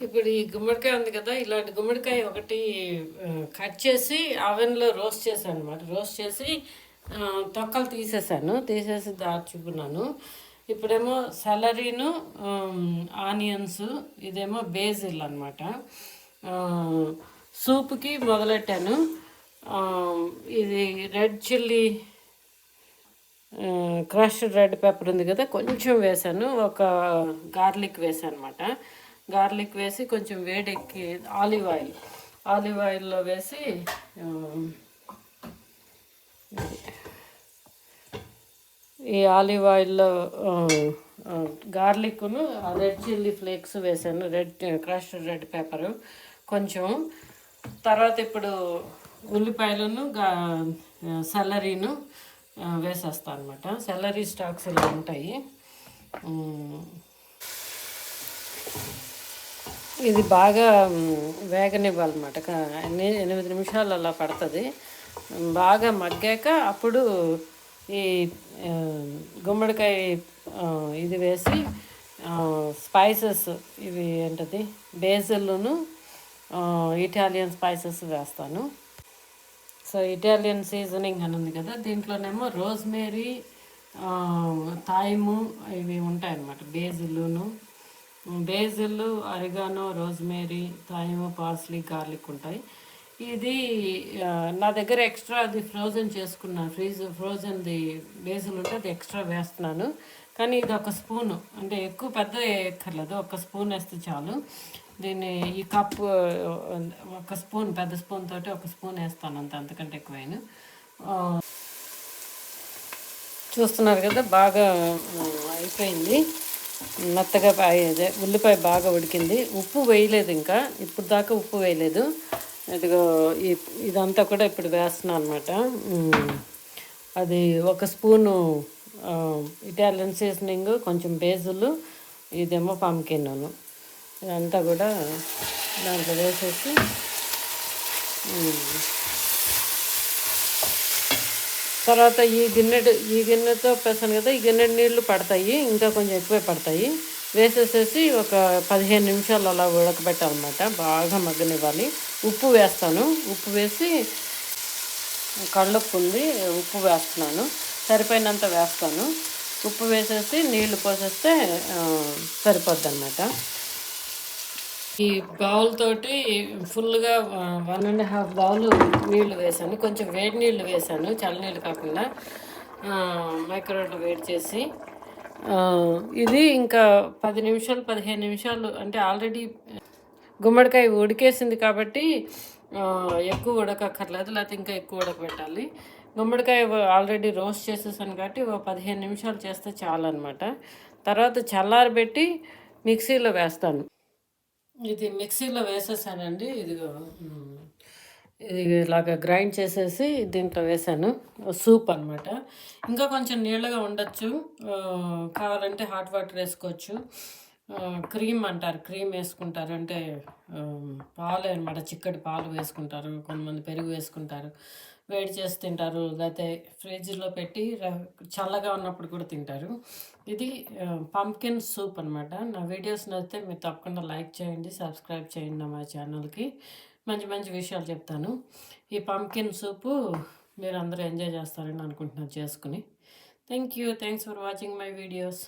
ఇప్పుడు ఈ గుమ్మడికాయ ఉంది కదా, ఇలాంటి గుమ్మడికాయ ఒకటి కట్ చేసి ఓవెన్లో రోస్ట్ చేశాను అనమాట. రోస్ట్ చేసి తొక్కలు తీసేసి దాచుకున్నాను. ఇప్పుడేమో సెలరీను, ఆనియన్స్, ఇదేమో బేజిల్ అనమాట. సూప్కి మొదలెట్టాను. ఇది red chilli, crushed red pepper ఉంది కదా, కొంచెం వేసాను. ఒక గార్లిక్ వేసాను అనమాట. గార్లిక్ వేసి కొంచెం వేడెక్కి ఆలివ్ ఆయిల్లో వేసి ఈ ఆలివ్ ఆయిల్లో గార్లిక్ను రెడ్ చిల్లీ ఫ్లేక్స్ వేసాను, క్రష్డ్ రెడ్ పెప్పరు కొంచెం. తర్వాత ఇప్పుడు ఉల్లిపాయలను సెలరీను వేసేస్తాను అనమాట. సెలరీ స్టాక్స్ ఇలా ఉంటాయి. ఇది బాగా వేగనివ్వాలన్నమాట. 8 నిమిషాలు అలా పడుతుంది. బాగా మగ్గాక అప్పుడు ఈ గుమ్మడికాయ ఇది వేసి స్పైసెస్, ఇవి ఏంటది, బేసిల్ను ఇటాలియన్ స్పైసెస్ వేస్తాను. సో ఇటాలియన్ సీజనింగ్ అని ఉంది కదా, దీంట్లోనేమో రోజ్మేరీ, థైము ఇవి ఉంటాయన్నమాట. బేజిల్, అరిగానో, రోజ్మేరీ, థైము, పార్స్లీ, గార్లిక్ ఉంటాయి. ఇది నా దగ్గర ఎక్స్ట్రా అది ఫ్రోజన్ చేసుకున్నాను. ఫ్రోజన్ది బేసిల్ ఉంటే అది ఎక్స్ట్రా వేస్తున్నాను. కానీ ఇది ఒక స్పూను, అంటే ఎక్కువ పెద్ద ఎక్కర్లేదు, ఒక స్పూన్ వేస్తే చాలు. దీన్ని ఈ కప్పు ఒక స్పూన్, పెద్ద స్పూన్ తోటి ఒక స్పూన్ వేస్తాను, అంతకంటే ఎక్కువైనా. చూస్తున్నారు కదా, బాగా అయిపోయింది, మెత్తగా ఉల్లిపాయ బాగా ఉడికింది. ఉప్పు వేయలేదు, ఇంకా ఇప్పుడు దాకా ఉప్పు వేయలేదు. ఇదిగో ఇదంతా కూడా ఇప్పుడు వేస్తున్నాను అనమాట. అది ఒక స్పూను ఇటాలియన్ సీజనింగ్, కొంచెం బేజులు, ఇదేమో పంకిన్. ఇదంతా కూడా దాంట్లో వేసేసి తర్వాత ఈ గిన్నెతో వేసాను కదా, ఈ గిన్నె నీళ్ళు పడతాయి, ఇంకా కొంచెం ఎక్కువే పడతాయి. వేసేసేసి ఒక 15 నిమిషాలు అలా ఉడకబెట్టాలన్నమాట. బాగా మగ్గనివ్వాలి. ఉప్పు వేస్తాను. ఉప్పు వేసి, కళ్ళుప్పు ఉంది, ఉప్పు వేస్తున్నాను, సరిపోయినంత వేస్తాను. ఉప్పు వేసేసి నీళ్లు పోసేస్తే సరిపోద్ది అన్నమాట. ఈ బౌల్ తోటి ఫుల్గా 1.5 బౌలు నీళ్లు వేసాను. కొంచెం వేడి నీళ్ళు వేసాను, చల్లనీళ్ళు కాకుండా. మైక్రోవేవ్లో వేడి చేసి ఇది ఇంకా 10 నిమిషాలు 15 నిమిషాలు, అంటే ఆల్రెడీ గుమ్మడికాయ ఉడికేసింది కాబట్టి ఎక్కువ ఉడకక్కర్లేదు, లేకపోతే ఇంకా ఎక్కువ ఉడకబెట్టాలి. గుమ్మడికాయ ఆల్రెడీ రోస్ట్ చేసేసాను కాబట్టి 15 నిమిషాలు చేస్తే చాలన్నమాట. తర్వాత చల్లారబెట్టి మిక్సీలో వేస్తాను. ఇది మిక్సీలో వేసేసానండి. ఇది ఇలాగ గ్రైండ్ చేసేసి దీంట్లో వేసాను. సూప్ అనమాట. ఇంకా కొంచెం నీళ్ళగా ఉండొచ్చు, కావాలంటే హాట్ వాటర్ వేసుకోవచ్చు. క్రీమ్ అంటారు, క్రీమ్ వేసుకుంటారు, అంటే పాలు అనమాట, చిక్కటి పాలు వేసుకుంటారు. కొంతమంది పెరుగు వేసుకుంటారు, వేడి చేసి తింటారు, లేకపోతే ఫ్రిడ్జ్లో పెట్టి చల్లగా ఉన్నప్పుడు కూడా తింటారు. ఇది పంప్కిన్ సూప్ అనమాట. నా వీడియోస్ నచ్చితే మీరు తప్పకుండా లైక్ చేయండి, సబ్స్క్రైబ్ చేయండి. నా మా ఛానల్కి మంచి మంచి విషయాలు చెప్తాను. ఈ పంప్కిన్ సూపు మీరు అందరూ ఎంజాయ్ చేస్తారని అనుకుంటున్నాను చేసుకుని. Thanks for watching my videos.